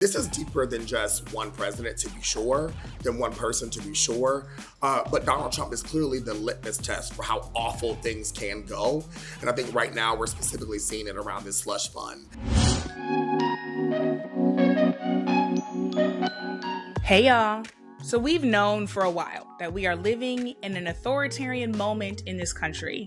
This is deeper than just one president, to be sure, than one person, to be sure. But Donald Trump is clearly the litmus test for how awful things can go. And I think right now we're specifically seeing it around this slush fund. Hey, y'all. So we've known for a while that we are living in an authoritarian moment in this country.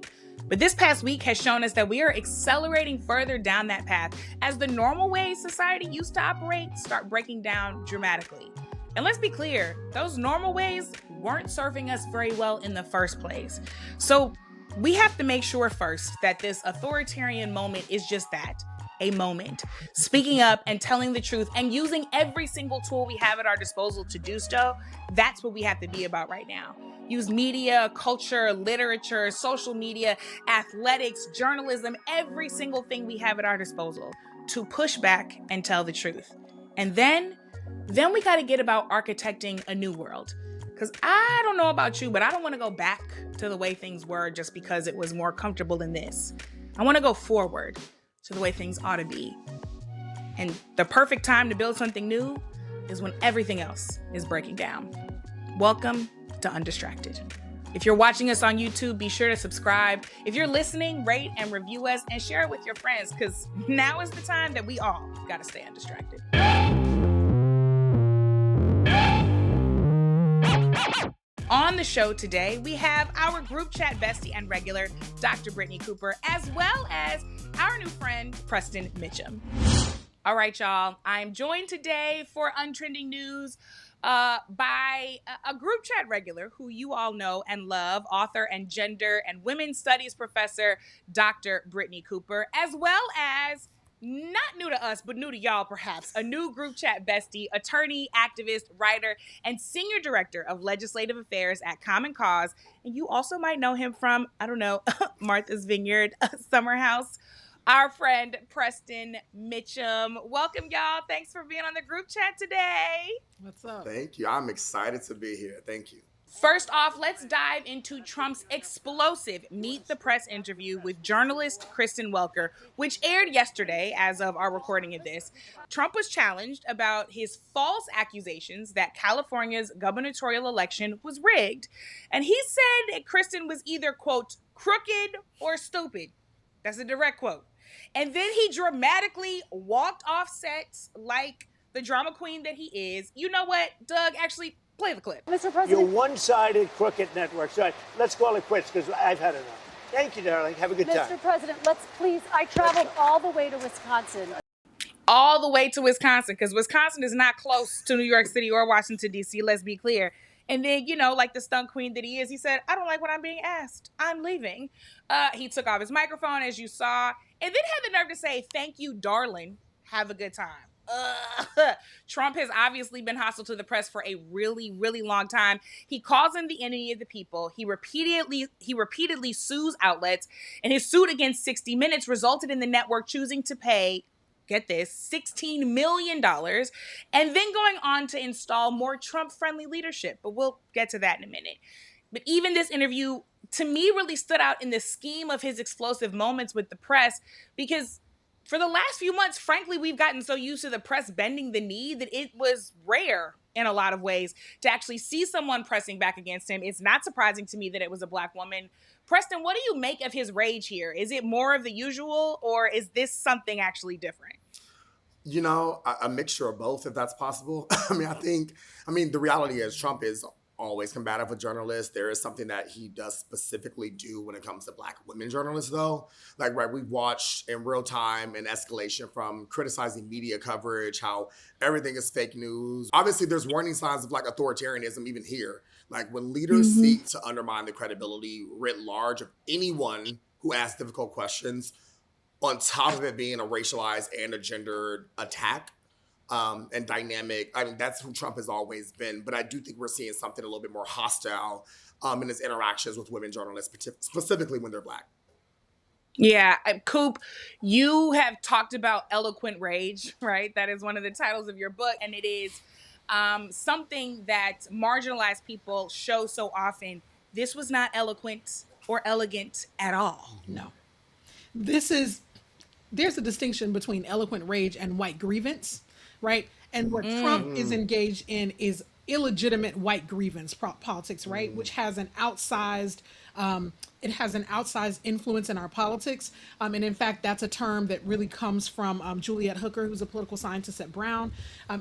But this past week has shown us that we are accelerating further down that path as the normal ways society used to operate start breaking down dramatically. And let's be clear, those normal ways weren't serving us very well in the first place. So we have to make sure first that this authoritarian moment is just that, a moment. Speaking up and telling the truth and using every single tool we have at our disposal to do so, that's what we have to be about right now. Use media, culture, literature, social media, athletics, journalism, every single thing we have at our disposal to push back and tell the truth. And then we got to get about architecting a new world. Because I don't know about you, but I don't want to go back to the way things were just because it was more comfortable than this. I want to go forward to the way things ought to be. And the perfect time to build something new is when everything else is breaking down. Welcome to Undistracted. If you're watching us on YouTube, be sure to subscribe. If you're listening, rate and review us and share it with your friends, because now is the time that we all got to stay undistracted. On the show today, we have our group chat bestie and regular, Dr. Brittney Cooper, as well as our new friend, Preston Mitchum. All right, y'all. I'm joined today for Untrending News by a group chat regular who you all know and love, author and gender and women's studies professor, Dr. Brittney Cooper, as well as, not new to us, but new to y'all perhaps, a new group chat bestie, attorney, activist, writer, and senior director of legislative affairs at Common Cause. And you also might know him from, I don't know, Martha's Vineyard, Summer House. Our friend, Preston Mitchum. Welcome, y'all. Thanks for being on the group chat today. What's up? Thank you. I'm excited to be here. Thank you. First off, let's dive into Trump's explosive Meet the Press interview with journalist Kristen Welker, which aired yesterday as of our recording of this. Trump was challenged about his false accusations that California's gubernatorial election was rigged. And he said that Kristen was either, quote, crooked or stupid. That's a direct quote. And then he dramatically walked off set like the drama queen that he is. You know what, Doug? Actually, play the clip. Mr. President. Your one-sided crooked network. So let's call it quits because I've had enough. Thank you, darling. Have a good time. Mr. President, let's please. I traveled all the way to Wisconsin. All the way to Wisconsin, because Wisconsin is not close to New York City or Washington, D.C., let's be clear. And then, you know, like the stunt queen that he is, he said, I don't like what I'm being asked. I'm leaving. He took off his microphone, as you saw, and then had the nerve to say, thank you, darling. Have a good time. Trump has obviously been hostile to the press for a really, really long time. He calls him the enemy of the people. He repeatedly sues outlets, and his suit against 60 Minutes resulted in the network choosing to pay, get this, $16 million, and then going on to install more Trump-friendly leadership. But we'll get to that in a minute. But even this interview, to me, really stood out in the scheme of his explosive moments with the press, because for the last few months, frankly, we've gotten so used to the press bending the knee that it was rare in a lot of ways to actually see someone pressing back against him. It's not surprising to me that it was a Black woman. Preston, what do you make of his rage here? Is it more of the usual, or is this something actually different? You know, a mixture of both, if that's possible. The reality is Trump is always combative with journalists. There is something that he does specifically do when it comes to Black women journalists, though. Like, right, we've watched in real time an escalation from criticizing media coverage, how everything is fake news. Obviously, there's warning signs of like authoritarianism even here. Like when leaders seek to undermine the credibility writ large of anyone who asks difficult questions, on top of it being a racialized and a gendered attack, and dynamic. I mean, that's who Trump has always been. But I do think we're seeing something a little bit more hostile in his interactions with women journalists, specifically when they're Black. Yeah, Coop, you have talked about eloquent rage, right? That is one of the titles of your book. And it is something that marginalized people show so often. This was not eloquent or elegant at all. No. There's a distinction between eloquent rage and white grievance, right? And what Trump is engaged in is illegitimate white grievance politics, right? Which has an outsized it has an outsized influence in our politics. And in fact, that's a term that really comes from Juliet Hooker, who's a political scientist at Brown.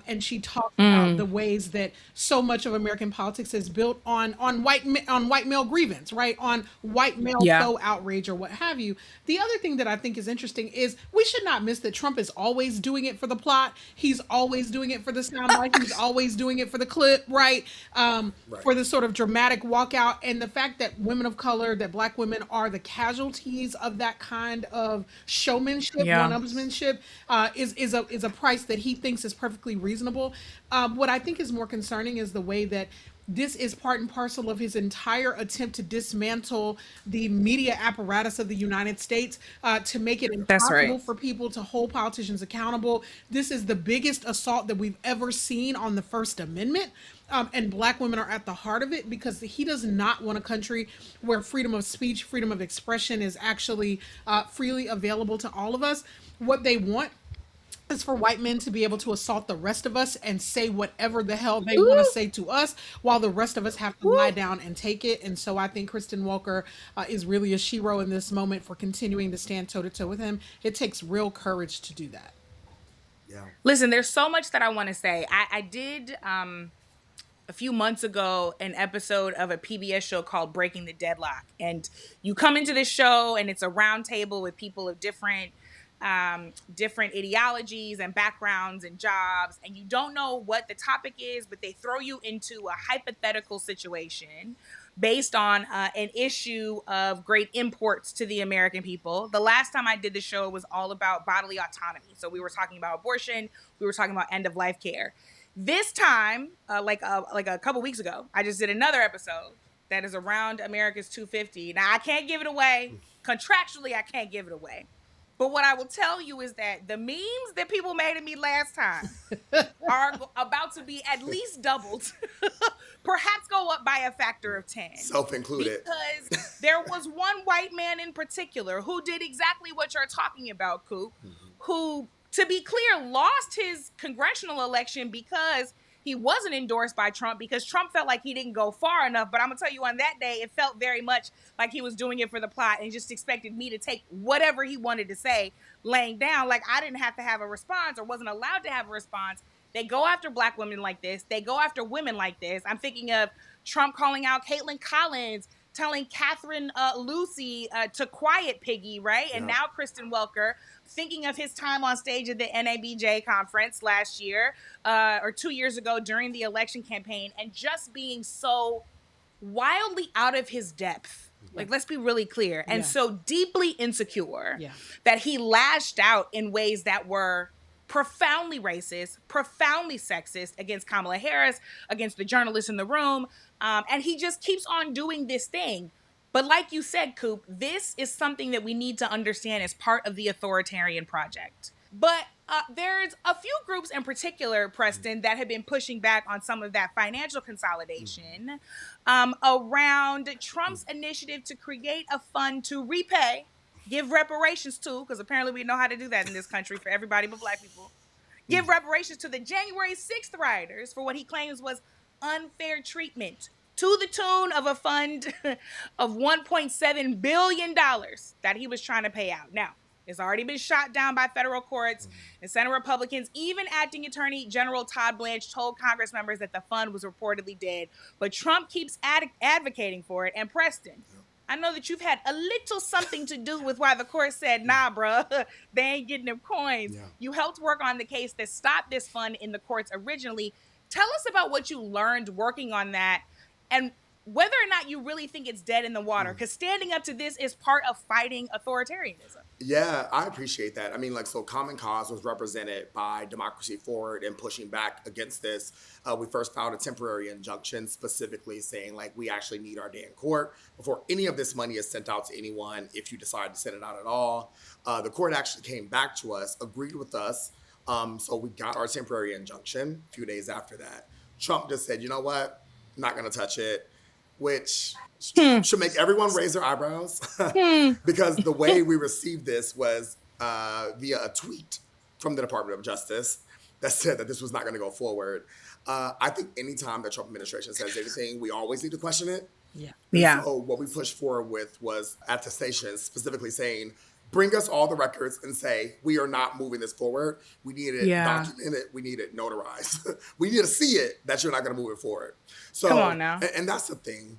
And she talks about the ways that so much of American politics is built on white male grievance, right? On white male Yeah. outrage or what have you. The other thing that I think is interesting is we should not miss that Trump is always doing it for the plot. He's always doing it for the soundbite. He's always doing it for the clip, right? For the sort of dramatic walkout. And the fact that women of color, that Black women are the casualties of that kind of showmanship, one-upsmanship, is a price that he thinks is perfectly reasonable. What I think is more concerning is the way that this is part and parcel of his entire attempt to dismantle the media apparatus of the United States, to make it impossible for people to hold politicians accountable. This is the biggest assault that we've ever seen on the First Amendment. And Black women are at the heart of it, because he does not want a country where freedom of speech, freedom of expression is actually freely available to all of us. What they want is for white men to be able to assault the rest of us and say whatever the hell they want to say to us, while the rest of us have to lie down and take it. And so I think Kristen Welker is really a shero in this moment for continuing to stand toe-to-toe with him. It takes real courage to do that. Yeah. Listen, there's so much that I want to say. I did a few months ago an episode of a PBS show called Breaking the Deadlock. And you come into this show and it's a round table with people of different ideologies and backgrounds and jobs, and you don't know what the topic is, but they throw you into a hypothetical situation based on an issue of great imports to the American people. The last time I did the show was all about bodily autonomy. So we were talking about abortion, we were talking about end-of-life care. This time, like a couple weeks ago, I just did another episode that is around America's 250. Now, I can't give it away. Contractually, I can't give it away. But what I will tell you is that the memes that people made of me last time are about to be at least doubled, perhaps go up by a factor of 10. Self-included. Because there was one white man in particular who did exactly what you're talking about, Coop, who, to be clear, lost his congressional election because he wasn't endorsed by Trump, because Trump felt like he didn't go far enough. But I'm going to tell you, on that day, it felt very much like he was doing it for the plot and just expected me to take whatever he wanted to say laying down. Like I didn't have to have a response or wasn't allowed to have a response. They go after Black women like this. They go after women like this. I'm thinking of Trump calling out Caitlin Collins, telling Catherine Lucy to quiet Piggy, right? And now Kristen Welker, thinking of his time on stage at the NABJ conference last year or 2 years ago during the election campaign, and just being so wildly out of his depth. Like, let's be really clear. And so deeply insecure that he lashed out in ways that were profoundly racist, profoundly sexist against Kamala Harris, against the journalists in the room. And he just keeps on doing this thing. But like you said, Coop, this is something that we need to understand as part of the authoritarian project. But there's a few groups in particular, Preston, that have been pushing back on some of that financial consolidation around Trump's initiative to create a fund to repay, give reparations to, because apparently we know how to do that in this country for everybody but Black people, give reparations to the January 6th rioters for what he claims was unfair treatment, to the tune of a fund of $1.7 billion that he was trying to pay out. Now, it's already been shot down by federal courts and Senate Republicans. Even Acting Attorney General Todd Blanche told Congress members that the fund was reportedly dead. But Trump keeps advocating for it. And Preston, I know that you've had a little something to do with why the court said, nah, bruh, they ain't getting them coins. Yeah. You helped work on the case that stopped this fund in the courts originally. Tell us about what you learned working on that and whether or not you really think it's dead in the water, because standing up to this is part of fighting authoritarianism. Yeah, I appreciate that. I mean, like, so Common Cause was represented by Democracy Forward and pushing back against this. We first filed a temporary injunction specifically saying, like, we actually need our day in court before any of this money is sent out to anyone, if you decide to send it out at all. The court actually came back to us, agreed with us. So we got our temporary injunction a few days after that. Trump just said, you know what? I'm not going to touch it, which should make everyone raise their eyebrows because the way we received this was via a tweet from the Department of Justice. that said that this was not going to go forward. I think anytime the Trump administration says anything, we always need to question it. Yeah. So what we pushed forward with was attestations, specifically saying, bring us all the records and say, we are not moving this forward. We need it documented. We need it notarized. We need to see it that you're not going to move it forward. So, come on now. And that's the thing.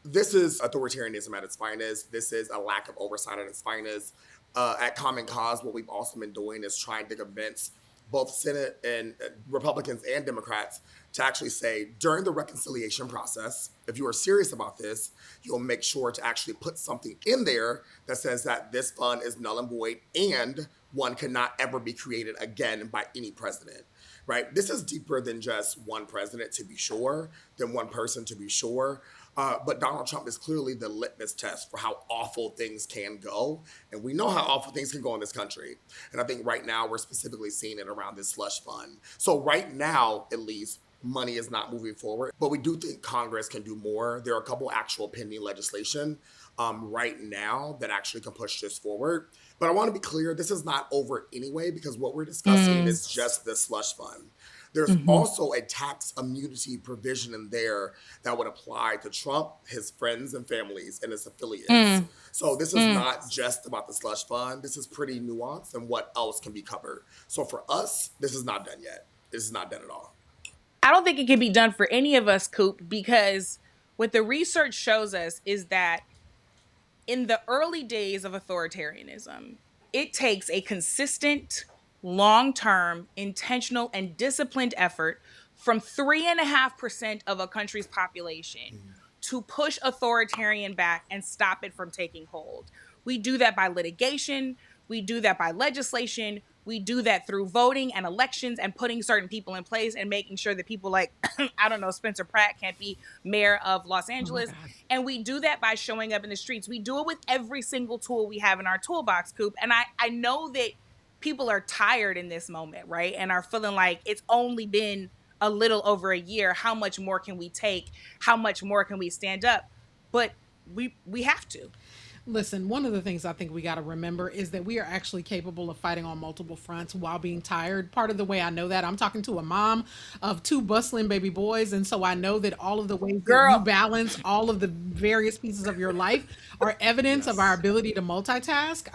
This is authoritarianism at its finest. This is a lack of oversight at its finest. At Common Cause, what we've also been doing is trying to convince both Senate and Republicans and Democrats to actually say, during the reconciliation process, if you are serious about this, you'll make sure to actually put something in there that says that this fund is null and void and one cannot ever be created again by any president, right? This is deeper than just one president, to be sure, than one person, to be sure. But Donald Trump is clearly the litmus test for how awful things can go. And we know how awful things can go in this country. And I think right now we're specifically seeing it around this slush fund. So right now, at least, money is not moving forward. But we do think Congress can do more. There are a couple actual pending legislation right now that actually can push this forward. But I want to be clear, this is not over anyway, because what we're discussing is just the slush fund. There's also a tax immunity provision in there that would apply to Trump, his friends and families, and his affiliates. So this is not just about the slush fund. This is pretty nuanced and what else can be covered. So for us, this is not done yet. This is not done at all. I don't think it can be done for any of us, Coop, because what the research shows us is that in the early days of authoritarianism, it takes a consistent, long-term, intentional, and disciplined effort from 3.5% of a country's population to push authoritarian back and stop it from taking hold. We do that by litigation. We do that by legislation. We do that through voting and elections and putting certain people in place and making sure that people like, I don't know, Spencer Pratt can't be mayor of Los Angeles. And we do that by showing up in the streets. We do it with every single tool we have in our toolbox, Coop. And I know that people are tired in this moment, right? And are feeling like it's only been a little over a year. How much more can we take? How much more can we stand up? But we have to. Listen, one of the things I think we got to remember is that we are actually capable of fighting on multiple fronts while being tired. Part of the way I know that, I'm talking to a mom of 2 bustling baby boys, and so I know that all of the ways that you balance all of the various pieces of your life are evidence of our ability to multitask.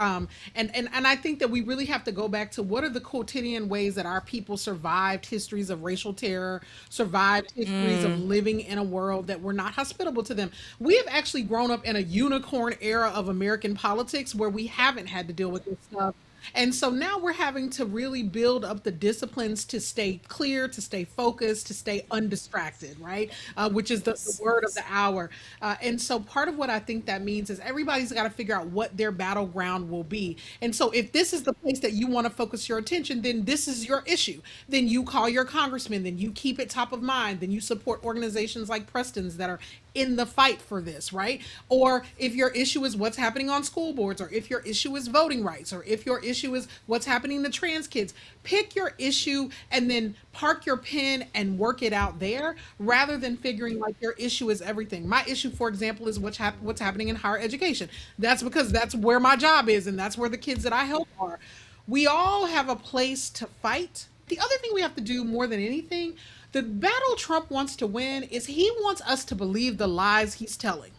And I think that we really have to go back to what are the quotidian ways that our people survived histories of racial terror, survived histories of living in a world that were not hospitable to them. We have actually grown up in a unicorn era of American politics where we haven't had to deal with this stuff. And so now we're having to really build up the disciplines to stay clear, to stay focused, to stay undistracted, right? Which is the word of the hour. And so part of what I think that means is everybody's got to figure out what their battleground will be. And so if this is the place that you want to focus your attention, then this is your issue. Then you call your congressman, then you keep it top of mind, then you support organizations like Preston's that are in the fight for this, right? Or if your issue is what's happening on school boards, or if your issue is voting rights, or if your issue is what's happening to trans kids, pick your issue and then park your pen and work it out there rather than figuring like your issue is everything. My issue, for example, is what's happening in higher education. That's because that's where my job is and that's where the kids that I help are. We all have a place to fight. The other thing we have to do more than anything, the battle Trump wants to win is he wants us to believe the lies he's telling.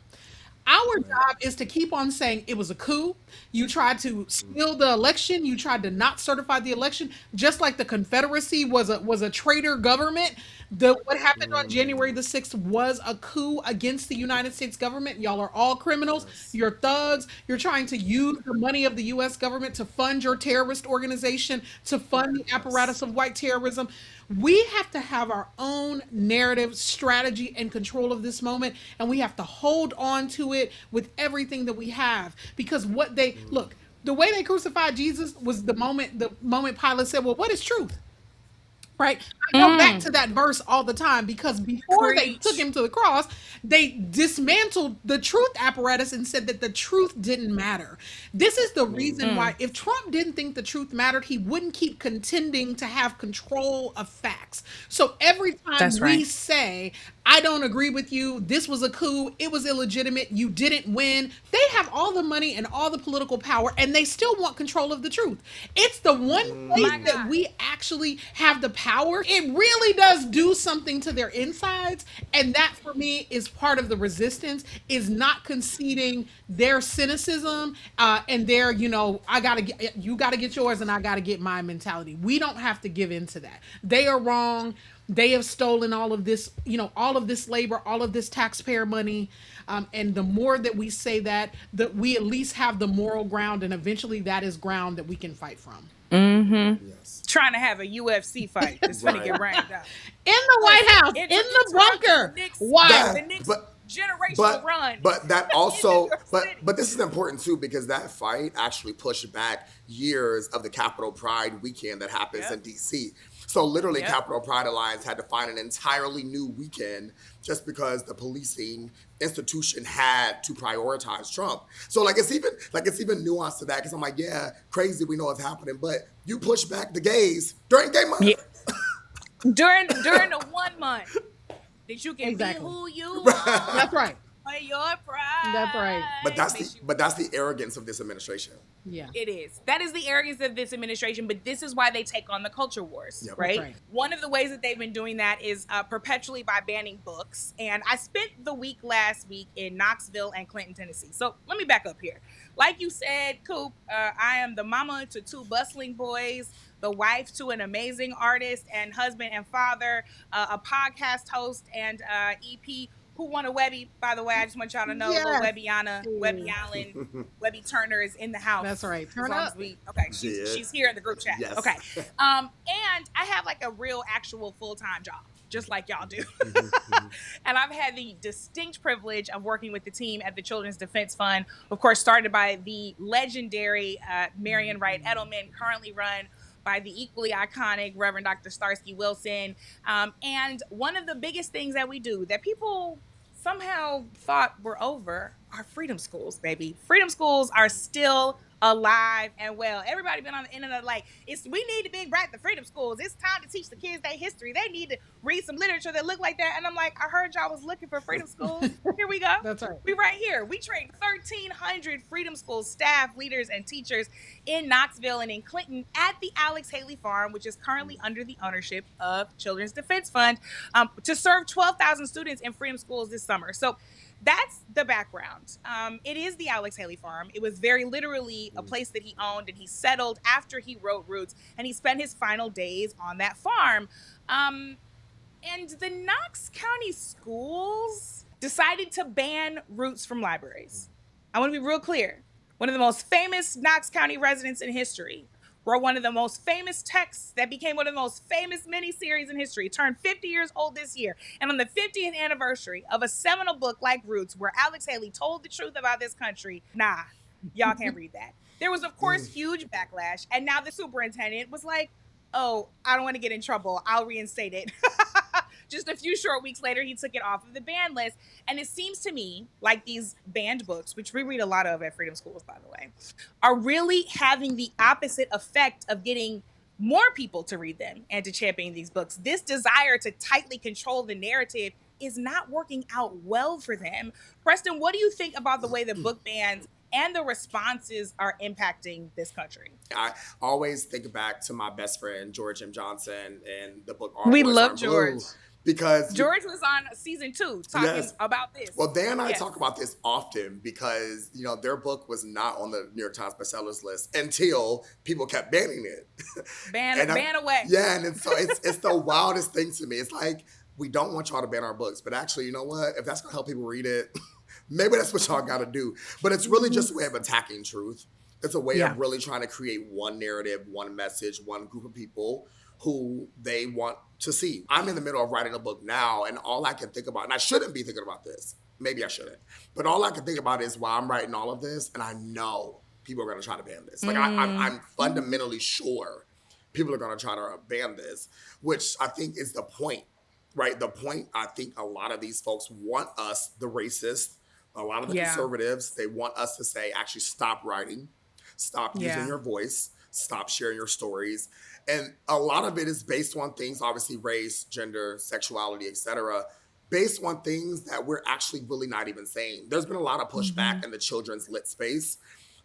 Our job is to keep on saying it was a coup. You tried to steal the election. You tried to not certify the election, just like the Confederacy was a traitor government. What happened on January the 6th was a coup against the United States government. Y'all are all criminals. You're thugs. You're trying to use the money of the U.S. government to fund your terrorist organization, to fund the apparatus of white terrorism. We have to have our own narrative, strategy, and control of this moment, and we have to hold on to it with everything that we have. Because look, the way they crucified Jesus was the moment Pilate said, well, what is truth? Right? I go back to that verse all the time because before they took him to the cross, they dismantled the truth apparatus and said that the truth didn't matter. This is the reason why if Trump didn't think the truth mattered, he wouldn't keep contending to have control of facts. So every time we say, I don't agree with you. This was a coup. It was illegitimate. You didn't win. They have all the money and all the political power, and they still want control of the truth. It's the one place My that God. we actually have the power. It really does do something to their insides, and that for me is part of the resistance, is not conceding their cynicism and their, you gotta get yours and I gotta get my mentality. We don't have to give in to that. They are wrong. They have stolen all of this, all of this labor, all of this taxpayer money. And the more that we say that we at least have the moral ground, and eventually that is ground that we can fight from. Yes. Trying to have a UFC fight that's going to get rained out. In the White House, in the Interrupt bunker. The Knicks, Why? the Knicks But- generational run. But that in also, New York but City. but this is important too, because that fight actually pushed back years of the Capitol Pride weekend that happens Yep. in DC. So literally, Yep. Capitol Pride Alliance had to find an entirely new weekend just because the policing institution had to prioritize Trump. So it's even nuanced to that, because I'm like, yeah, crazy, we know what's happening, but you push back the gays during gay month. Yeah. during the 1 month that you can Exactly. be who you That's are right. for your pride. That's right. But that's the arrogance of this administration. Yeah. It is. That is the arrogance of this administration, but this is why they take on the culture wars, Yep. right? That's right. One of the ways that they've been doing that is perpetually by banning books. And I spent the week last week in Knoxville and Clinton, Tennessee. So let me back up here. Like you said, Coop, I am the mama to 2 bustling boys, the wife to an amazing artist, and husband and father, a podcast host, and EP who won a Webby, by the way. I just want y'all to know, Yes. little Webbiana, Webby Allen, Webby Turner is in the house. That's right. As Turn long up. as okay, Yeah. she's here in the group chat. Yes. Okay. And I have a real actual full-time job, just like y'all do. And I've had the distinct privilege of working with the team at the Children's Defense Fund, of course, started by the legendary Marion Wright Edelman, currently run by the equally iconic Reverend Dr. Starsky Wilson. And one of the biggest things that we do that people somehow thought were over are freedom schools, baby. Freedom schools are still alive and well. Everybody been on the internet we need to bring back the freedom schools. It's time to teach the kids their history. They need to read some literature that look like that. And I'm like, I heard y'all was looking for freedom schools. Here we go. That's right. We right here. We trained 1,300 freedom school staff, leaders, and teachers in Knoxville and in Clinton at the Alex Haley Farm, which is currently under the ownership of Children's Defense Fund, to serve 12,000 students in freedom schools this summer. So that's the background. It is the Alex Haley Farm. It was very literally a place that he owned, and he settled after he wrote Roots, and he spent his final days on that farm. And the Knox County schools decided to ban Roots from libraries. I want to be real clear. One of the most famous Knox County residents in history wrote one of the most famous texts that became one of the most famous miniseries in history, turned 50 years old this year. And on the 50th anniversary of a seminal book like Roots, where Alex Haley told the truth about this country, nah, y'all can't read that. There was, of course, huge backlash. And now the superintendent was like, oh, I don't want to get in trouble. I'll reinstate it. Just a few short weeks later, he took it off of the ban list. And it seems to me like these banned books, which we read a lot of at Freedom Schools, by the way, are really having the opposite effect of getting more people to read them and to champion these books. This desire to tightly control the narrative is not working out well for them. Preston, what do you think about the way the book bans and the responses are impacting this country? I always think back to my best friend, George M. Johnson, and the book We Artworks love Are George. Blue, because George was on season 2 talking Yes. about this. Well, Dan and I Yes. talk about this often because, their book was not on the New York Times bestsellers list until people kept banning it. Ban away. Yeah, and it's the wildest thing to me. It's like, we don't want y'all to ban our books, but actually, you know what? If that's gonna help people read it, maybe that's what y'all gotta do. But it's really just a way of attacking truth. It's a way of really trying to create one narrative, one message, one group of people who they want to see. I'm in the middle of writing a book now, and all I can think about, and I shouldn't be thinking about this, maybe I shouldn't, but all I can think about is while I'm writing all of this, and I know people are gonna try to ban this. I'm fundamentally sure people are gonna try to ban this, which I think is the point, right? The point, I think a lot of these folks want us, the racists, a lot of the conservatives, they want us to say, actually stop writing, stop using your voice, stop sharing your stories. And a lot of it is based on things, obviously race, gender, sexuality, etc. based on things that we're actually really not even saying. There's been a lot of pushback in the children's lit space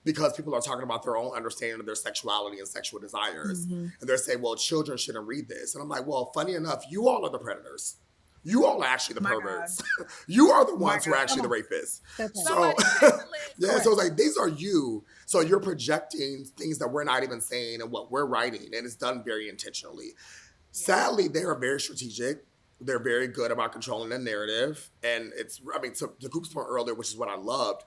because people are talking about their own understanding of their sexuality and sexual desires. And they're saying, well, children shouldn't read this. And I'm like, well, funny enough, you all are the predators. You all are actually the perverts. You are the ones who are actually the rapists. So, yeah, so it's like, these are you. So you're projecting things that we're not even saying and what we're writing, and it's done very intentionally. Sadly, they are very strategic. They're very good about controlling the narrative. And it's, I mean, to Coop's point earlier, which is what I loved,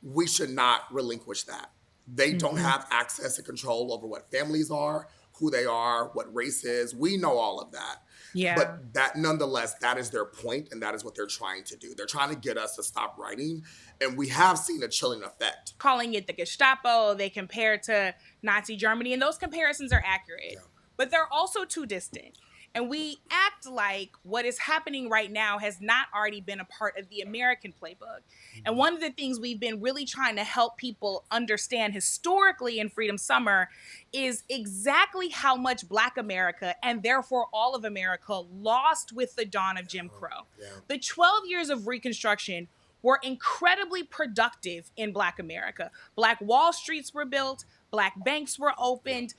we should not relinquish that. They don't have access to control over what families are, who they are, what race is. We know all of that. Yeah. But that, nonetheless, that is their point, and that is what they're trying to do. They're trying to get us to stop writing, and we have seen a chilling effect. Calling it the Gestapo, they compare it to Nazi Germany, and those comparisons are accurate. But they're also too distant. And we act like what is happening right now has not already been a part of the American playbook. And one of the things we've been really trying to help people understand historically in Freedom Summer is exactly how much Black America, and therefore all of America, lost with the dawn of Jim Crow. The 12 years of Reconstruction were incredibly productive in Black America. Black Wall Streets were built. Black banks were opened.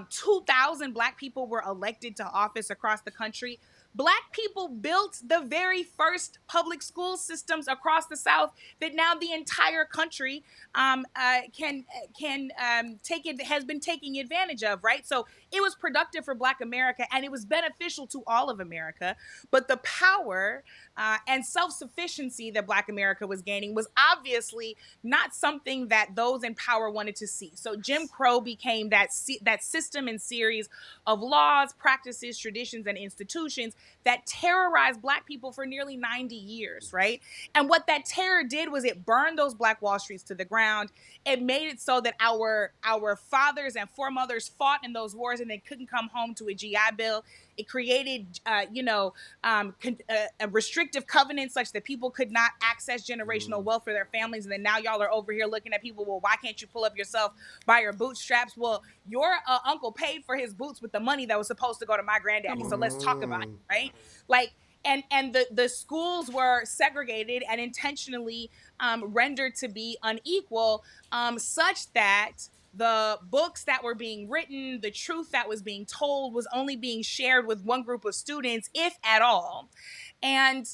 2,000 Black people were elected to office across the country. Black people built the very first public school systems across the South that now the entire country has been taking advantage of, right? So it was productive for Black America, and it was beneficial to all of America. But the power and self-sufficiency that Black America was gaining was obviously not something that those in power wanted to see. So Jim Crow became that system and series of laws, practices, traditions, and institutions that terrorized Black people for nearly 90 years, right? And what that terror did was it burned those Black Wall Streets to the ground. It made it so that our fathers and foremothers fought in those wars and they couldn't come home to a GI Bill. It created, a restrictive covenant such that people could not access generational wealth for their families. And then now y'all are over here looking at people, well, why can't you pull up yourself by your bootstraps? Well, your uncle paid for his boots with the money that was supposed to go to my granddaddy. So let's talk about it, right? Like, and the schools were segregated and intentionally rendered to be unequal, such that the books that were being written, the truth that was being told was only being shared with one group of students, if at all. And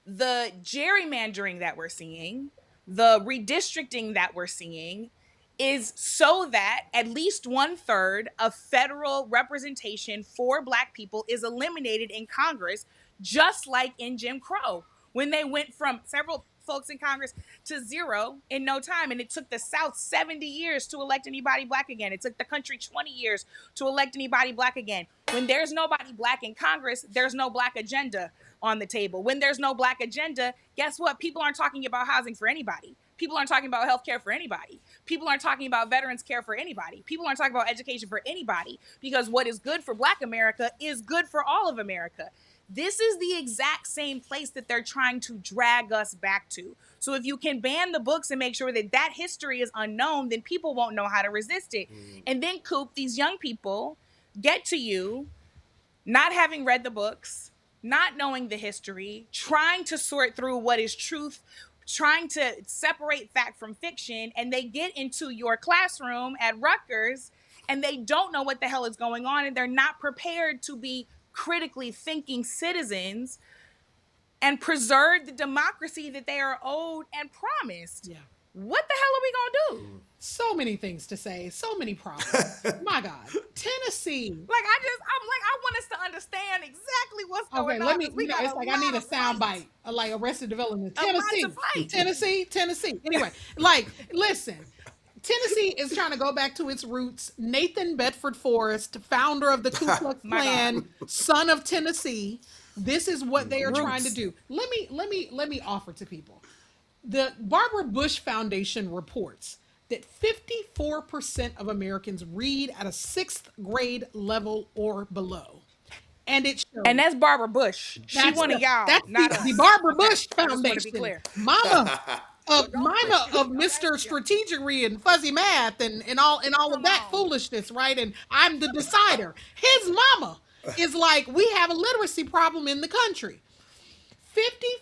the gerrymandering that we're seeing, the redistricting that we're seeing, is so that at least 1/3 of federal representation for Black people is eliminated in Congress, just like in Jim Crow, when they went from several folks in Congress to 0 in no time. And it took the South 70 years to elect anybody Black again. It took the country 20 years to elect anybody Black again. When there's nobody Black in Congress, there's no Black agenda on the table. When there's no Black agenda, guess what? People aren't talking about housing for anybody. People aren't talking about health care for anybody. People aren't talking about veterans care for anybody. People aren't talking about education for anybody, because what is good for Black America is good for all of America. This is the exact same place that they're trying to drag us back to. So if you can ban the books and make sure that that history is unknown, then people won't know how to resist it. And then, Coop, these young people get to you not having read the books, not knowing the history, trying to sort through what is truth, trying to separate fact from fiction, and they get into your classroom at Rutgers and they don't know what the hell is going on, and they're not prepared to be critically thinking citizens and preserve the democracy that they are owed and promised. Yeah. What the hell are we gonna do? So many things to say, so many problems. My God, Tennessee. I want us to understand exactly what's going on. It's like I need a soundbite, like Arrested Development. Tennessee. Anyway, listen. Tennessee is trying to go back to its roots. Nathan Bedford Forrest, founder of the Ku Klux Klan, son of Tennessee. This is what they are trying to do. Let me offer to people. The Barbara Bush Foundation reports that 54% of Americans read at a 6th grade level or below. And it shows. And that's Barbara Bush. She one of y'all. That's the Barbara Bush Foundation. Mama of Mr. Strategery and fuzzy math and all of that foolishness, right? And I'm the decider. His mama is like, we have a literacy problem in the country.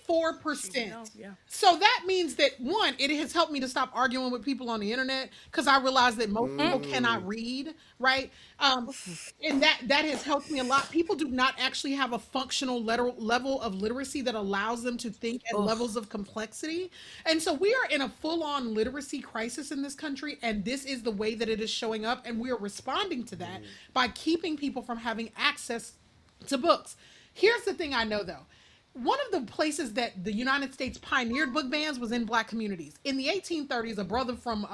54%. Yeah. So that means that one, it has helped me to stop arguing with people on the internet because I realize that most people cannot read, right? And that has helped me a lot. People do not actually have a functional level of literacy that allows them to think at levels of complexity. And so we are in a full-on literacy crisis in this country, and this is the way that it is showing up, and we are responding to that by keeping people from having access to books. Here's the thing I know though. One of the places that the United States pioneered book bans was in Black communities. In the 1830s, a brother from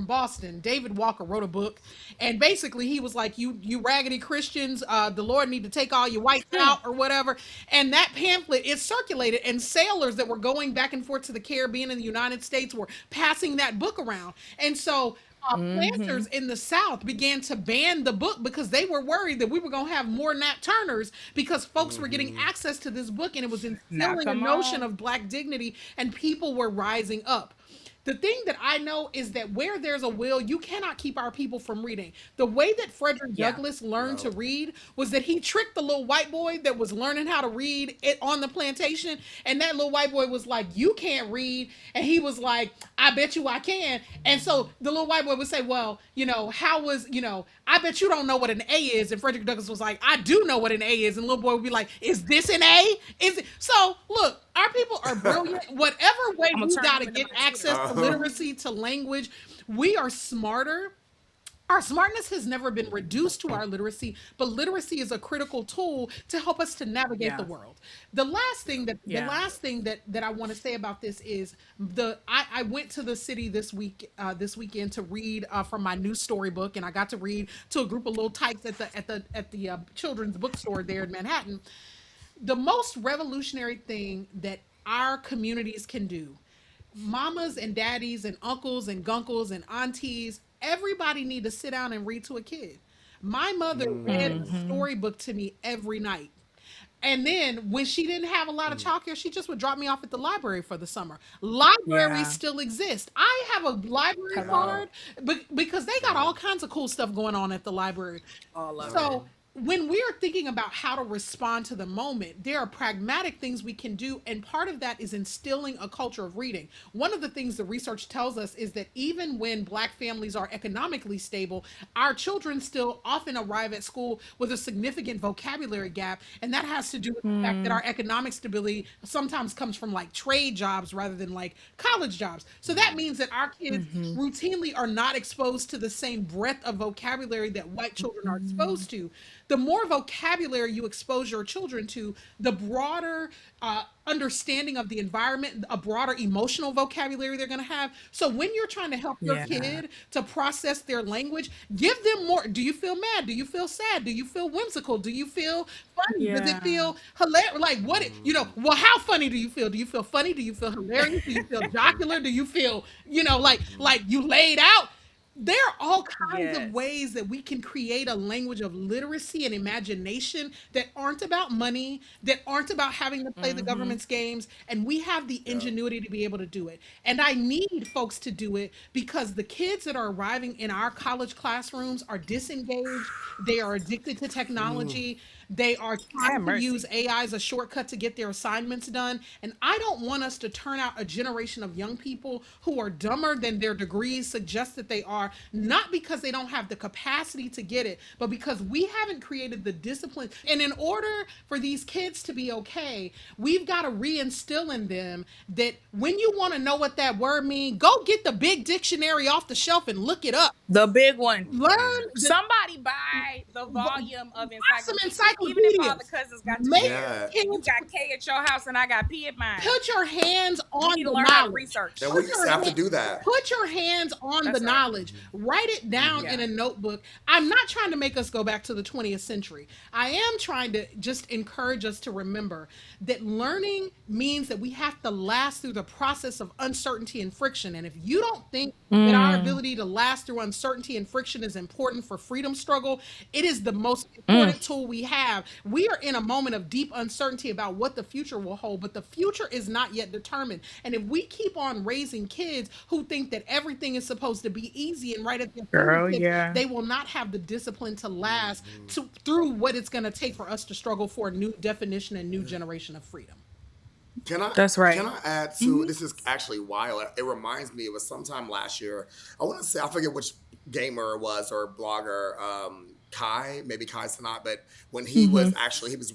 Boston, David Welker, wrote a book, and basically he was like, "You raggedy Christians, the Lord need to take all your whites out or whatever." And that pamphlet is circulated, and sailors that were going back and forth to the Caribbean and the United States were passing that book around, and so planters in the South began to ban the book because they were worried that we were going to have more Nat Turners because folks were getting access to this book and it was instilling a notion of Black dignity and people were rising up. The thing that I know is that where there's a will, you cannot keep our people from reading. The way that Frederick Douglass learned to read was that he tricked the little white boy that was learning how to read it on the plantation. And that little white boy was like, "You can't read." And he was like, "I bet you I can." And so the little white boy would say, "Well, I bet you don't know what an A is." And Frederick Douglass was like, "I do know what an A is." And the little boy would be like, "Is this an A? Is it?" So look, our people are brilliant. Whatever way we got to get access to literacy, to language, we are smarter. Our smartness has never been reduced to our literacy, but literacy is a critical tool to help us to navigate the world. The last thing that I want to say about this is I went to the city this weekend to read from my new storybook, and I got to read to a group of little types at the children's bookstore there in Manhattan. The most revolutionary thing that our communities can do, mamas and daddies and uncles and gunkles and aunties, everybody need to sit down and read to a kid. My mother read a storybook to me every night. And then when she didn't have a lot of childcare, she just would drop me off at the library for the summer. Libraries still exist. I have a library card because they got all kinds of cool stuff going on at the library. So when we're thinking about how to respond to the moment, there are pragmatic things we can do, and part of that is instilling a culture of reading. One of the things the research tells us is that even when Black families are economically stable, our children still often arrive at school with a significant vocabulary gap, and that has to do with the fact that our economic stability sometimes comes from like trade jobs rather than like college jobs. So that means that our kids routinely are not exposed to the same breadth of vocabulary that white children are exposed to. The more vocabulary you expose your children to, the broader understanding of the environment, a broader emotional vocabulary they're going to have. So when you're trying to help your kid to process their language, give them more. Do you feel mad? Do you feel sad? Do you feel whimsical? Do you feel funny? Does it feel hilarious? Like well, how funny do you feel? Do you feel funny? Do you feel hilarious? Do you feel jocular? Do you feel, like you laid out? There are all kinds of ways that we can create a language of literacy and imagination that aren't about money, that aren't about having to play the government's games, and we have the ingenuity to be able to do it. And I need folks to do it because the kids that are arriving in our college classrooms are disengaged, they are addicted to technology, they are trying to use AI as a shortcut to get their assignments done. And I don't want us to turn out a generation of young people who are dumber than their degrees suggest that they are, not because they don't have the capacity to get it, but because we haven't created the discipline. And in order for these kids to be okay, we've got to reinstill in them that when you want to know what that word means, go get the big dictionary off the shelf and look it up. The big one. Somebody buy the volume of some encyclopedias. Even if all the cousins got you got K at your house and I got P at mine. Put your hands on the knowledge. How to research. Then we just have to do that. Put your hands on the knowledge. Write it down in a notebook. I'm not trying to make us go back to the 20th century. I am trying to just encourage us to remember that learning means that we have to last through the process of uncertainty and friction. And if you don't think that our ability to last through uncertainty and friction is important for freedom struggle, it is the most important tool we have. We are in a moment of deep uncertainty about what the future will hold, but the future is not yet determined. And if we keep on raising kids who think that everything is supposed to be easy and right at their fingertips, they will not have the discipline to last through what it's going to take for us to struggle for a new definition and new generation of freedom. That's right. Can I add to this? Is actually wild. It reminds me. It was sometime last year. I want to say I forget which gamer it was or blogger. Maybe Kai Sanat, but when he was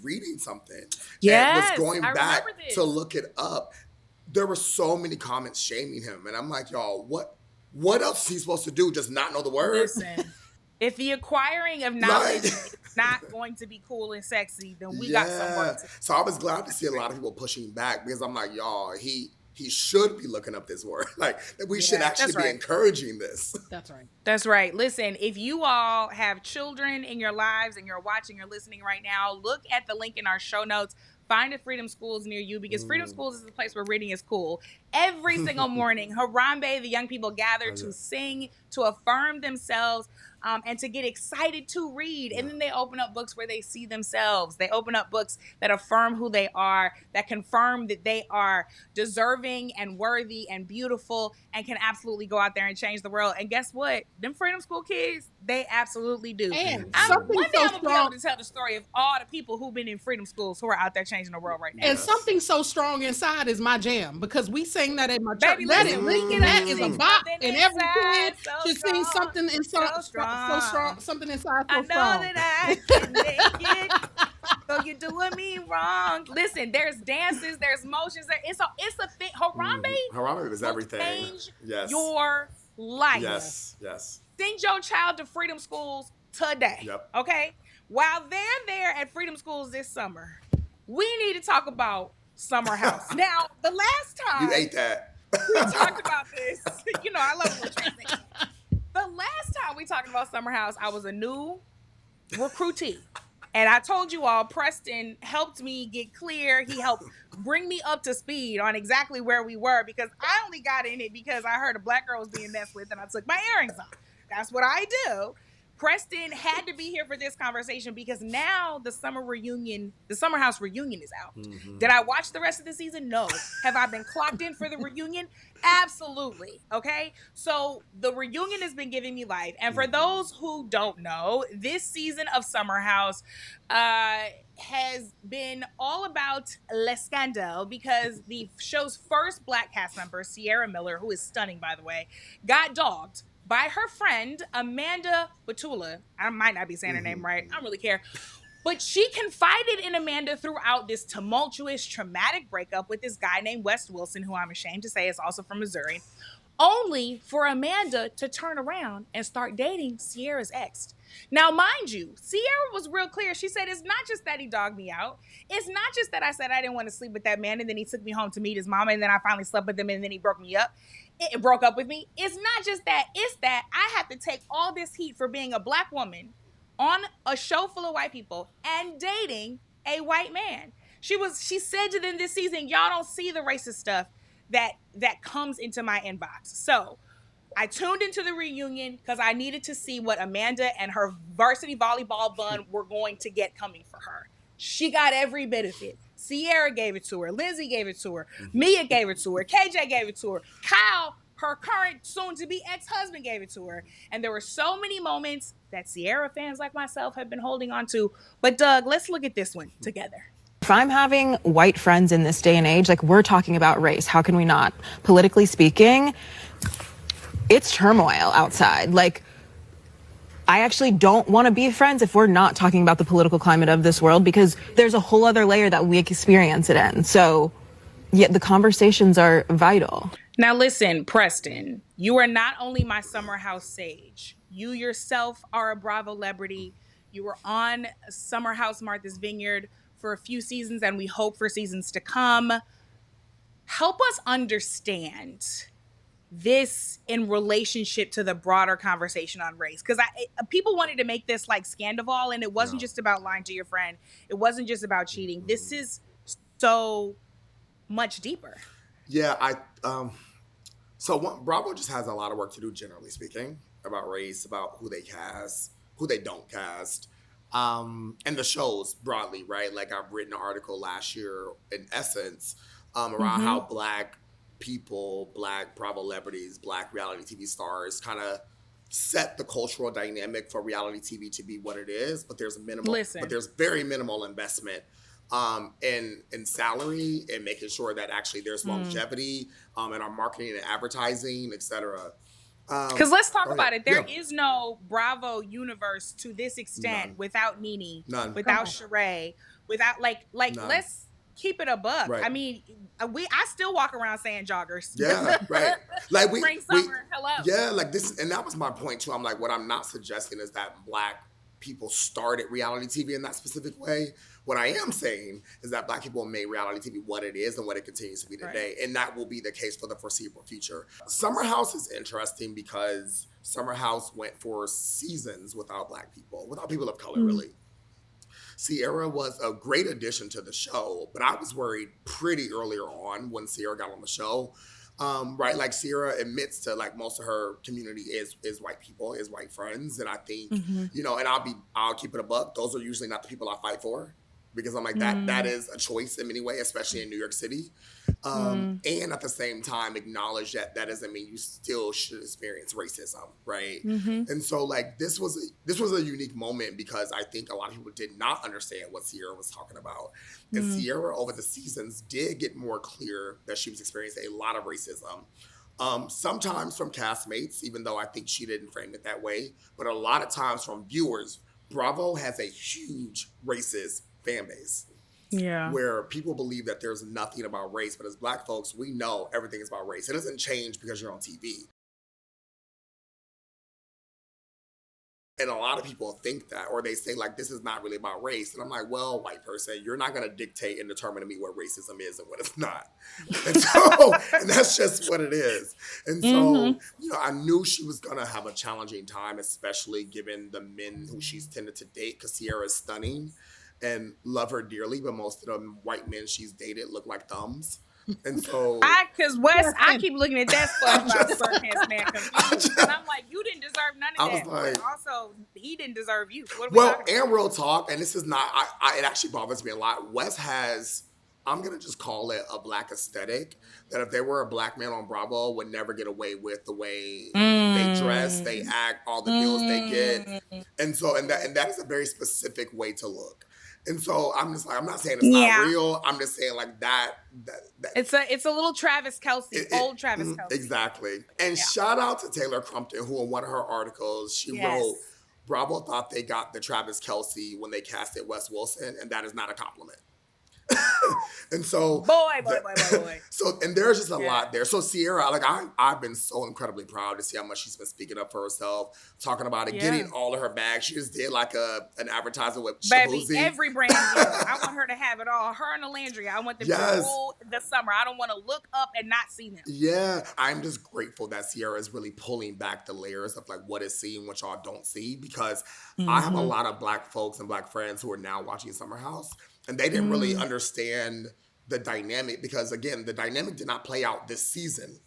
reading something and was Yes, going I back remember this. to look it up, there were so many comments shaming him, and I'm like, y'all, what else is he supposed to do? Just not know the word? Listen, if the acquiring of knowledge is not going to be cool and sexy, then we got some work to do. So I was glad to see a lot of people pushing back because I'm like, y'all, he should be looking up this word. Like, we should actually be encouraging this. That's right. That's right. Listen, if you all have children in your lives and you're watching or listening right now, look at the link in our show notes. Find a Freedom Schools near you because Freedom Schools is the place where reading is cool. Every single morning, Harambe, the young people gather to sing, to affirm themselves, and to get excited to read. And then they open up books where they see themselves. They open up books that affirm who they are, that confirm that they are deserving and worthy and beautiful and can absolutely go out there and change the world. And guess what? Them Freedom School kids, they absolutely do. And one day I'm going to be able to tell the story of all the people who've been in Freedom Schools who are out there changing the world right now. And something so strong inside is my jam because we sing that in my church. Baby, Let listen, it leak. That is a bop, and every kid should sing something inside so strong, something inside so strong. I know that I can make it. So you're doing me wrong. Listen, there's dances, there's motions. It's a thing. Harambe is everything. Change your life. Yes. Send your child to Freedom Schools today. Yep. Okay. While they're there at Freedom Schools this summer, we need to talk about Summer House. Now, the last time you ate that, we talked about this. I love a little transition. The last time we talked about Summer House, I was a new recruitee. And I told you all, Preston helped me get clear. He helped bring me up to speed on exactly where we were because I only got in it because I heard a black girl was being messed with and I took my earrings off. That's what I do. Preston had to be here for this conversation because now the Summer House reunion is out. Did I watch the rest of the season? No. Have I been clocked in for the reunion? Absolutely. Okay. So the reunion has been giving me life. And for those who don't know, this season of Summer House has been all about Le Scandale because the show's first black cast member, Sierra Miller, who is stunning, by the way, got dogged by her friend, Amanda Batula. I might not be saying her name right. I don't really care. But she confided in Amanda throughout this tumultuous, traumatic breakup with this guy named West Wilson, who I'm ashamed to say is also from Missouri, only for Amanda to turn around and start dating Sierra's ex. Now, mind you, Sierra was real clear. She said, it's not just that he dogged me out. It's not just that I said I didn't want to sleep with that man and then he took me home to meet his mama and then I finally slept with him and then he broke up with me. It's not just that. It's that I had to take all this heat for being a black woman on a show full of white people and dating a white man. She said to them this season, y'all don't see the racist stuff that comes into my inbox. So I tuned into the reunion because I needed to see what Amanda and her varsity volleyball bun were going to get coming for her. She got every bit of it. Sierra gave it to her. Lindsay gave it to her. Mia gave it to her. KJ gave it to her. Kyle, her current soon-to-be ex-husband, gave it to her. And there were so many moments that Sierra fans like myself have been holding on to. But Doug, let's look at this one together. If I'm having white friends in this day and age, like we're talking about race, how can we not? Politically speaking, it's turmoil outside. Like, I actually don't want to be friends if we're not talking about the political climate of this world because there's a whole other layer that we experience it in. So, yeah, the conversations are vital. Now listen, Preston, you are not only my Summer House sage. You yourself are a Bravo celebrity. You were on Summer House Martha's Vineyard for a few seasons and we hope for seasons to come. Help us understand this in relationship to the broader conversation on race, because people wanted to make this like Scandival, and it wasn't just about lying to your friend. It wasn't just about cheating. This is so much deeper. Yeah, Bravo just has a lot of work to do, generally speaking, about race, about who they cast, who they don't cast, and the shows broadly, right? Like I've written an article last year, in essence, around how Black people, Black Bravo celebrities, Black reality TV stars kind of set the cultural dynamic for reality TV to be what it is, but there's very minimal investment in salary and making sure that actually there's longevity in our marketing and advertising, etc. Because let's talk Go about ahead. it. There Yeah. is no Bravo universe to this extent None. without Nene, None. without Sheree, without like None. let's keep it a buck. Right. I mean, I still walk around saying joggers. Yeah, right. Like Spring, summer, hello. Yeah, like this, and that was my point too. I'm like, what I'm not suggesting is that Black people started reality TV in that specific way. What I am saying is that Black people made reality TV what it is and what it continues to be today, and that will be the case for the foreseeable future. Summer House is interesting because Summer House went for seasons without Black people, without people of color, really. Sierra was a great addition to the show, but I was worried pretty earlier on when Sierra got on the show. Right, like Sierra admits to like most of her community is white people, is white friends, and I think you know, and I'll keep it a buck. Those are usually not the people I fight for, because I'm like that is a choice in many ways, especially in New York City. And at the same time, acknowledge that doesn't mean you still should experience racism, right? And so like this was a unique moment because I think a lot of people did not understand what Sierra was talking about. And Sierra over the seasons did get more clear that she was experiencing a lot of racism. Sometimes from castmates, even though I think she didn't frame it that way, but a lot of times from viewers. Bravo has a huge racist fan base. Yeah. Where people believe that there's nothing about race, but as Black folks, we know everything is about race. It doesn't change because you're on TV. And a lot of people think that, or they say like, this is not really about race. And I'm like, well, white person, you're not going to dictate and determine to me what racism is and what it's not. And so, and that's just what it is. And so, you know, I knew she was going to have a challenging time, especially given the men who she's tended to date, because Sierra is stunning and love her dearly, but most of the white men she's dated look like thumbs. And so because Wes, I keep looking at that SpongeBob SquarePants man confused, and I'm like, you didn't deserve none of that. Like, but also, he didn't deserve you. What are we talking about? And real talk, and this is not, it actually bothers me a lot. Wes has, I'm gonna just call it a Black aesthetic, that if there were a Black man on Bravo, would never get away with the way they dress, they act, all the deals they get. And so, and that is a very specific way to look. And so I'm just like, I'm not saying it's not real. I'm just saying like that it's a little Travis Kelce, old Travis Kelce. Exactly. And shout out to Taylor Crumpton, who in one of her articles, she wrote, Bravo thought they got the Travis Kelce when they casted Wes Wilson, and that is not a compliment. And so boy. So, and there's just a lot there. So Sierra, like I've been so incredibly proud to see how much she's been speaking up for herself, talking about it, getting all of her bags. She just did like an advertisement with Baby, Shabuzi. every brand. I want her to have it all. Her and Alandria. I want them to rule the summer. I don't want to look up and not see them. Yeah, I'm just grateful that Sierra is really pulling back the layers of like what is seen, what y'all don't see, because I have a lot of Black folks and Black friends who are now watching Summer House. And they didn't really understand the dynamic because, again, the dynamic did not play out this season.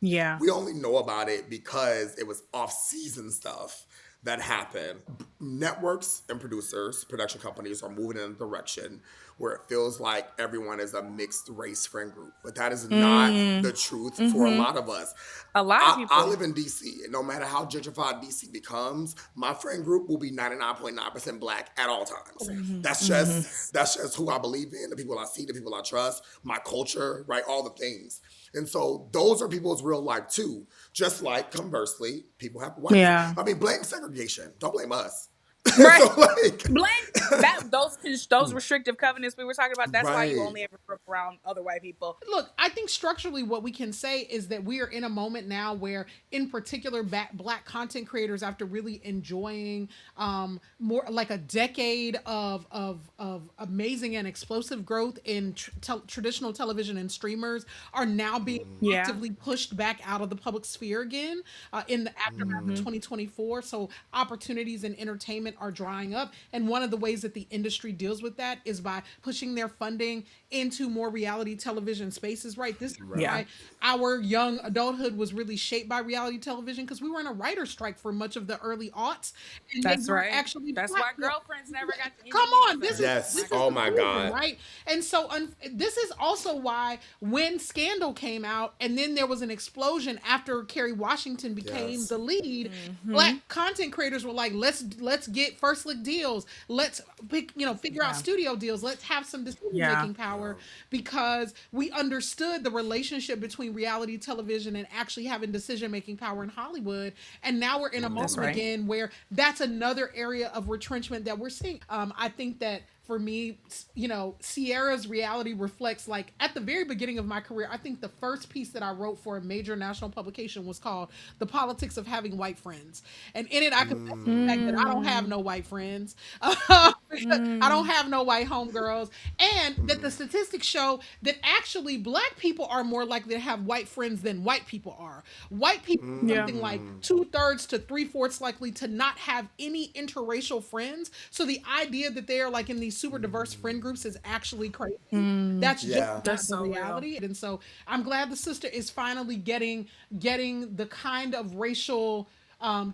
Yeah. We only know about it because it was off-season stuff that happened. Networks and producers, production companies are moving in a direction where it feels like everyone is a mixed race friend group. But that is not the truth for a lot of us. A lot of people. I live in D.C. and no matter how gentrified D.C. becomes, my friend group will be 99.9% Black at all times. That's just who I believe in, the people I see, the people I trust, my culture, right? All the things. And so those are people's real life too. Just like conversely, people have white. Yeah. I mean, blame segregation. Don't blame us. Right. So like, blame those restrictive covenants we were talking about. That's why you only ever grew up around other white people. Look, I think structurally what we can say is that we are in a moment now where, in particular, Black content creators, after really enjoying more like a decade of amazing and explosive growth in traditional television and streamers, are now being actively pushed back out of the public sphere again in the aftermath of 2024. So opportunities in entertainment are drying up, and one of the ways that the industry deals with that is by pushing their funding into more reality television spaces, right? This is Yeah. why our young adulthood was really shaped by reality television, because we were in a writer's strike for much of the early aughts. And That's they weren't right. actually That's black. why Girlfriends never got the Come Emmy on, this either. is this Yes. is Oh the my reason, God. right? And so this is also why when Scandal came out, and then there was an explosion after Kerry Washington became Yes. the lead. Mm-hmm. Black content creators were like, let's get first look deals. Let's figure out Yeah. studio deals. Let's have some decision Yeah. making power, because we understood the relationship between reality television and actually having decision making power in Hollywood. And now we're in a moment right. again where that's another area of retrenchment that we're seeing. I think that for me, Sierra's reality reflects, like, at the very beginning of my career, I think the first piece that I wrote for a major national publication was called "The Politics of Having White Friends," and in it I confess to the fact that I don't have no white friends. I don't have no white homegirls, and that the statistics show that actually black people are more likely to have white friends than white people are. White people are Yeah. something like 2/3 to 3/4 likely to not have any interracial friends. So the idea that they are like in these super diverse friend groups is actually crazy. That's Yeah. just That's not the so real. reality. And so I'm glad the sister is finally getting the kind of racial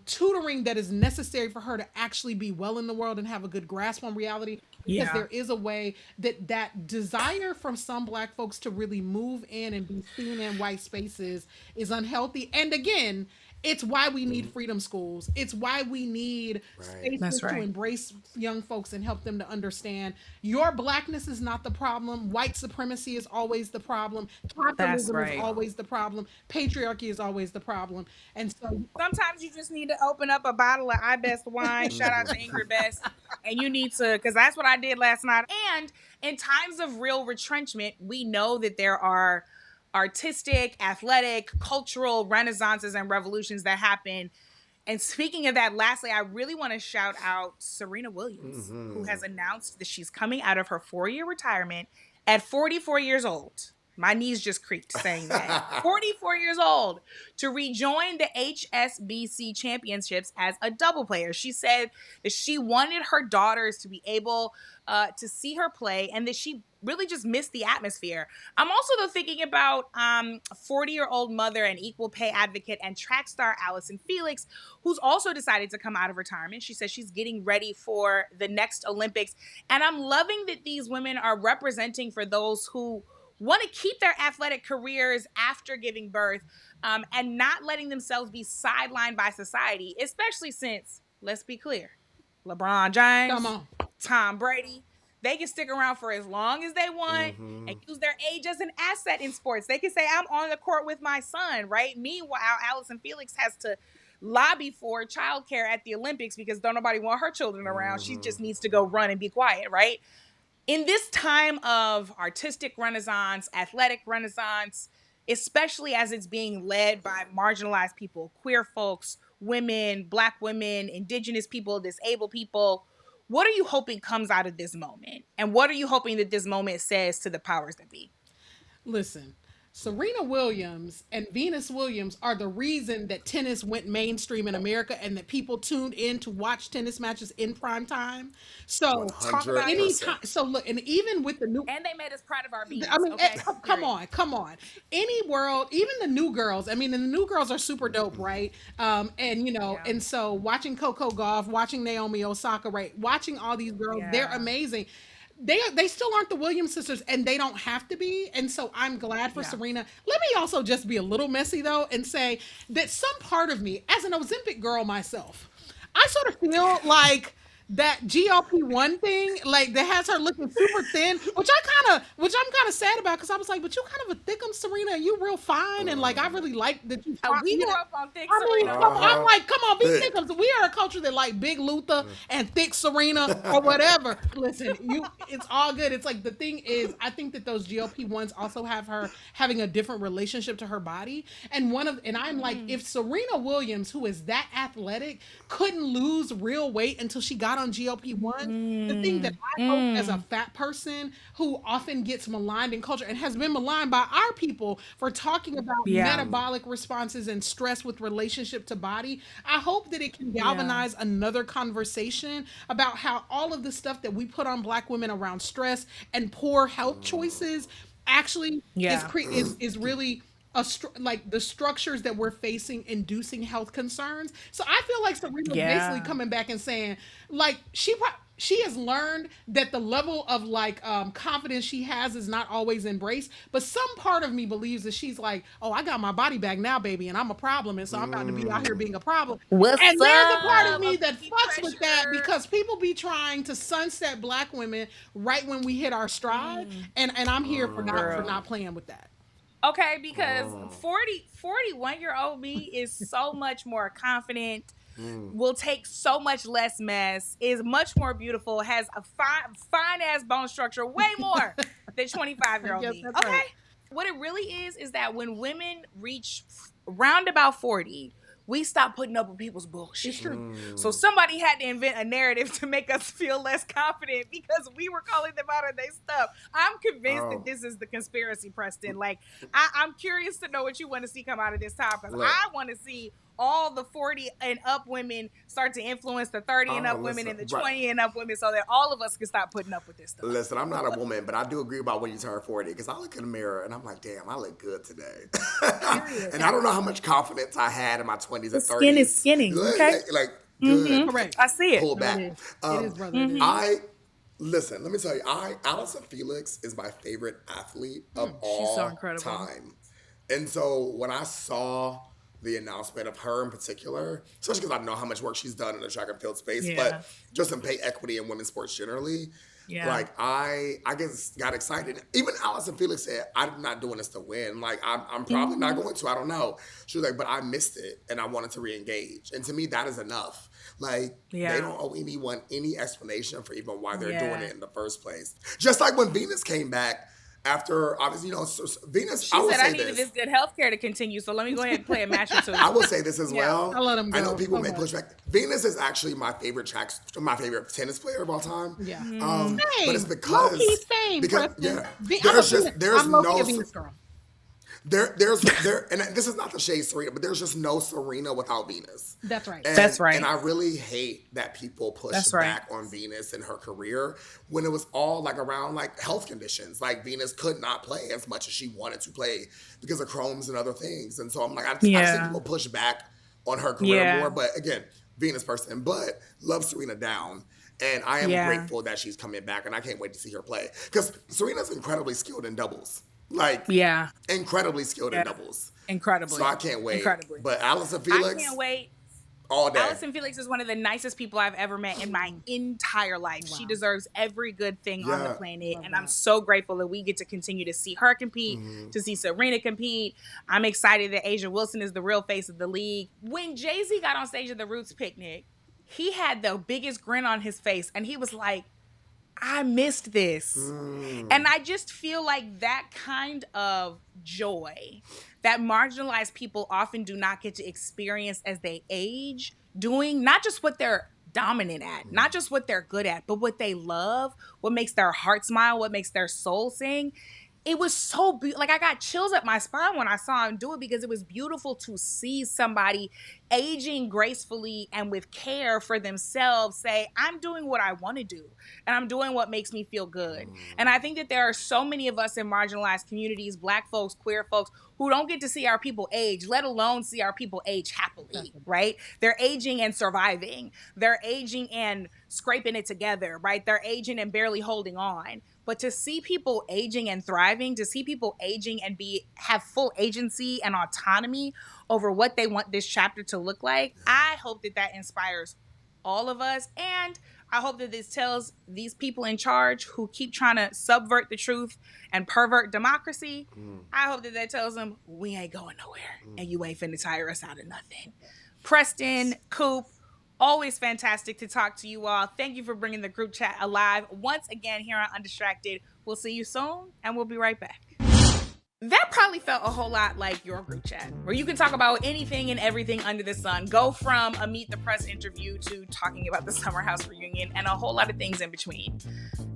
tutoring that is necessary for her to actually be well in the world and have a good grasp on reality, because Yeah. there is a way that desire from some black folks to really move in and be seen in white spaces is unhealthy. And again, it's why we need freedom schools. It's why we need spaces That's right. to embrace young folks and help them to understand your blackness is not the problem. White supremacy is always the problem. Capitalism right. is always the problem. Patriarchy is always the problem. And so Sometimes you just need to open up a bottle of I Best wine. Shout out to Ingrid Best. And you need to, because that's what I did last night. And in times of real retrenchment, we know that there are artistic, athletic, cultural renaissances and revolutions that happen. And speaking of that, lastly, I really want to shout out Serena Williams, who has announced that she's coming out of her 4-year retirement at 44 years old. My knees just creaked saying that. 44 years old, to rejoin the HSBC championships as a double player. She said that she wanted her daughters to be able to see her play, and that she really just missed the atmosphere. I'm also though thinking about 40-year-old mother and equal pay advocate and track star Allyson Felix, who's also decided to come out of retirement. She says she's getting ready for the next Olympics. And I'm loving that these women are representing for those who want to keep their athletic careers after giving birth, and not letting themselves be sidelined by society, especially since, let's be clear, LeBron James, come on. Tom Brady, they can stick around for as long as they want and use their age as an asset in sports. They can say, I'm on the court with my son, right? Meanwhile, Allyson Felix has to lobby for childcare at the Olympics because don't nobody want her children around. She just needs to go run and be quiet, right? In this time of artistic renaissance, athletic renaissance, especially as it's being led by marginalized people, queer folks, women, Black women, Indigenous people, disabled people, what are you hoping comes out of this moment? And what are you hoping that this moment says to the powers that be? Listen, Serena Williams and Venus Williams are the reason that tennis went mainstream in America and that people tuned in to watch tennis matches in prime time. So, Talk about it. 100%. so look, and even with the new, And they made us proud of our beings. I mean, okay? come on. Any world, even the new girls. I mean, and the new girls are super dope, right? And and so watching Coco Gauff, watching Naomi Osaka, right? Watching all these girls, they're Yeah. amazing. They still aren't the Williams sisters, and they don't have to be. And so I'm glad for Serena. Let me also just be a little messy though, and say that some part of me, as an Ozempic girl myself, I sort of feel like that GLP-1 thing, like that has her looking super thin, which I'm kind of sad about, because I was like, but you kind of a thickum, Serena, and you real fine, and like I really like that you. We grew up on thick I mean, Serena. I'm like, come on, be thickums. We are a culture that like big Luther and thick Serena or whatever. Listen, it's all good. It's like, the thing is, I think that those GLP-1s also have her having a different relationship to her body. And I'm like, if Serena Williams, who is that athletic, couldn't lose real weight until she got on GLP-1, the thing that I hope as a fat person who often gets maligned in culture and has been maligned by our people for talking about metabolic responses and stress with relationship to body, I hope that it can galvanize another conversation about how all of the stuff that we put on Black women around stress and poor health choices actually is really like the structures that we're facing inducing health concerns. So I feel like Serena's basically coming back and saying, like, she has learned that the level of like confidence she has is not always embraced, but some part of me believes that she's like, oh, I got my body back now, baby, and I'm a problem, and so I'm about to be out here being a problem. And there's a part of me that fucks with that, because people be trying to sunset Black women right when we hit our stride, and I'm here for not playing with that. Okay, because 41-year-old me is so much more confident, will take so much less mess, is much more beautiful, has a fine ass bone structure, way more than 25-year-old me. Okay. Right. What it really is that when women reach round about 40, we stop putting up with people's bullshit. It's true. So somebody had to invent a narrative to make us feel less confident because we were calling them out on their stuff. I'm convinced that this is the conspiracy, Preston. Like, I'm curious to know what you want to see come out of this time, because I want to see all the 40 and up women start to influence the 30 and up women and the 20 and up women, so that all of us can stop putting up with this stuff. Listen, I'm not a woman, but I do agree about when you turn 40, because I look in the mirror and I'm like, damn, I look good today. And I don't know how much confidence I had in my 20s and 30s. Skin is skinny, okay? Like good. Correct. I see it. Pull back. It is, brother. Listen, let me tell you, Allyson Felix is my favorite athlete of all so incredible. time. And so when I saw the announcement of her in particular, especially because I know how much work she's done in the track and field space, but just in pay equity in women's sports generally, like I just got excited. Even Allyson Felix said, I'm not doing this to win. Like, I'm probably not going to. I don't know. She was like, but I missed it and I wanted to re-engage. And to me, that is enough. Like, they don't owe anyone any explanation for even why they're doing it in the first place. Just like when Venus came back, after, obviously, Venus, she said, I needed this good health care to continue, so let me go ahead and play a match or two. I will say this as well. I'll let him go. I know people may push back. Venus is actually my favorite tennis player of all time. Yeah. But it's because... Low-key same, because, Preston. there's I'm no... A Venus girl. And this is not the shade Serena, but there's just no Serena without Venus. That's right. That's right. And I really hate that people push back on Venus and her career when it was all like around like health conditions. Like Venus could not play as much as she wanted to play because of Crohn's and other things. And so I'm like, I see people push back on her career more. But again, Venus person, but love Serena down. And I am grateful that she's coming back, and I can't wait to see her play. Because Serena's incredibly skilled in doubles. Like, incredibly skilled in doubles. Incredibly. So I can't wait. Incredibly. But Allyson Felix. I can't wait. All day. Allyson Felix is one of the nicest people I've ever met in my entire life. Wow. She deserves every good thing on the planet. And I'm so grateful that we get to continue to see her compete, to see Serena compete. I'm excited that Asia Wilson is the real face of the league. When Jay-Z got on stage at the Roots picnic, he had the biggest grin on his face. And he was like, I missed this. And I just feel like that kind of joy that marginalized people often do not get to experience as they age, doing not just what they're dominant at, not just what they're good at, but what they love, what makes their heart smile, what makes their soul sing. It was so beautiful. Like, I got chills up my spine when I saw him do it, because it was beautiful to see somebody aging gracefully and with care for themselves say, I'm doing what I want to do, and I'm doing what makes me feel good. And I think that there are so many of us in marginalized communities, Black folks, queer folks, who don't get to see our people age, let alone see our people age happily, right? They're aging and surviving. They're aging and scraping it together, right? They're aging and barely holding on. But to see people aging and thriving, to see people aging and have full agency and autonomy over what they want this chapter to look like, I hope that that inspires all of us. And I hope that this tells these people in charge who keep trying to subvert the truth and pervert democracy, I hope that tells them, we ain't going nowhere and you ain't finna tire us out of nothing. Preston, Coop, always fantastic to talk to you all. Thank you for bringing the group chat alive once again here on Undistracted. We'll see you soon, and we'll be right back. That probably felt a whole lot like your group chat, where you can talk about anything and everything under the sun. Go from a Meet the Press interview to talking about the Summer House reunion and a whole lot of things in between.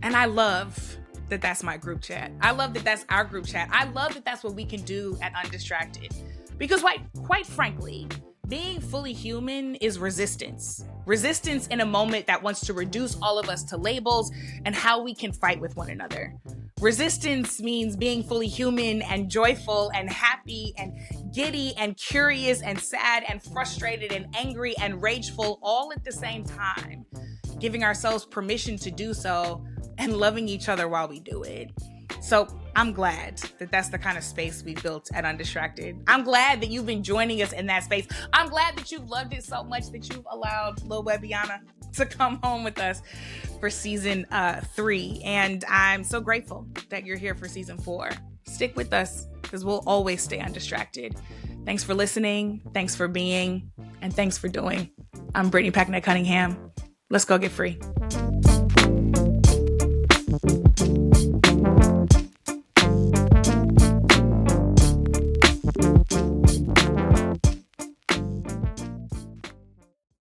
And I love that that's my group chat. I love that that's our group chat. I love that that's what we can do at Undistracted. Because quite frankly, being fully human is resistance. Resistance in a moment that wants to reduce all of us to labels and how we can fight with one another. Resistance means being fully human and joyful and happy and giddy and curious and sad and frustrated and angry and rageful all at the same time. Giving ourselves permission to do so and loving each other while we do it. So I'm glad that that's the kind of space we built at Undistracted. I'm glad that you've been joining us in that space. I'm glad that you've loved it so much that you've allowed Lil Webiana to come home with us for season 3. And I'm so grateful that you're here for season 4. Stick with us because we'll always stay undistracted. Thanks for listening. Thanks for being. And thanks for doing. I'm Brittany Cunningham. Let's go get free.